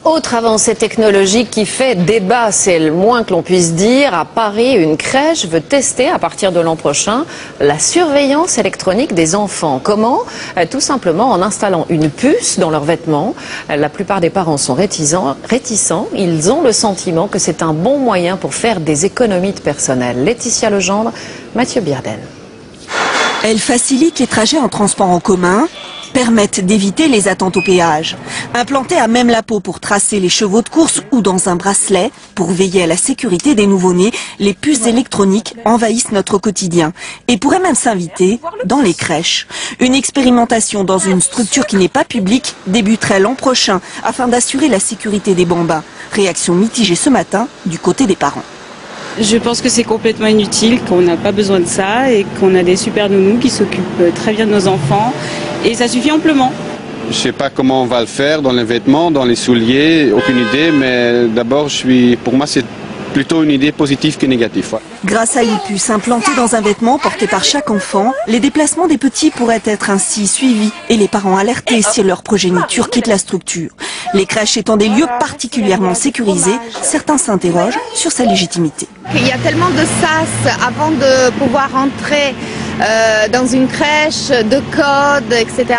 Autre avancée technologique qui fait débat, c'est le moins que l'on puisse dire. À Paris, une crèche veut tester à partir de l'an prochain la surveillance électronique des enfants. Comment? Tout simplement en installant une puce dans leurs vêtements. La plupart des parents sont réticents. Ils ont le sentiment que c'est un bon moyen pour faire des économies de personnel. Laetitia Legendre, Mathieu Bierden. Elle facilite les trajets en transport en commun, permettent d'éviter les attentes au péage. Implantées à même la peau pour tracer les chevaux de course ou dans un bracelet pour veiller à la sécurité des nouveau-nés, les puces électroniques envahissent notre quotidien et pourraient même s'inviter dans les crèches. Une expérimentation dans une structure qui n'est pas publique débuterait l'an prochain afin d'assurer la sécurité des bambins. Réaction mitigée ce matin du côté des parents. Je pense que c'est complètement inutile, qu'on n'a pas besoin de ça et qu'on a des super nounous qui s'occupent très bien de nos enfants et ça suffit amplement. Je ne sais pas comment on va le faire dans les vêtements, dans les souliers, aucune idée, mais d'abord pour moi c'est plutôt une idée positive que négative. Ouais. Grâce à une puce implantée dans un vêtement porté par chaque enfant, les déplacements des petits pourraient être ainsi suivis et les parents alertés si leur progéniture quitte la structure. Les crèches étant des lieux particulièrement sécurisés, certains s'interrogent sur sa légitimité. Il y a tellement de sas avant de pouvoir entrer dans une crèche, de codes, etc.,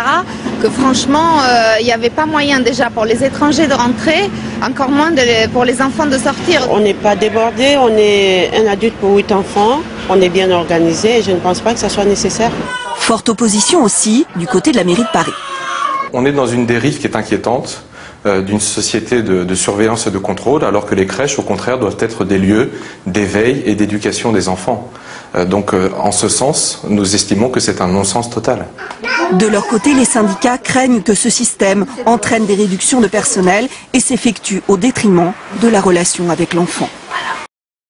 que franchement, il n'y avait pas moyen déjà pour les étrangers de rentrer, encore moins pour les enfants de sortir. On n'est pas débordé, on est un adulte pour 8 enfants, on est bien organisé et je ne pense pas que ça soit nécessaire. Forte opposition aussi du côté de la mairie de Paris. On est dans une dérive qui est inquiétante d'une société de surveillance et de contrôle, alors que les crèches, au contraire, doivent être des lieux d'éveil et d'éducation des enfants. Donc, en ce sens, nous estimons que c'est un non-sens total. De leur côté, les syndicats craignent que ce système entraîne des réductions de personnel et s'effectue au détriment de la relation avec l'enfant.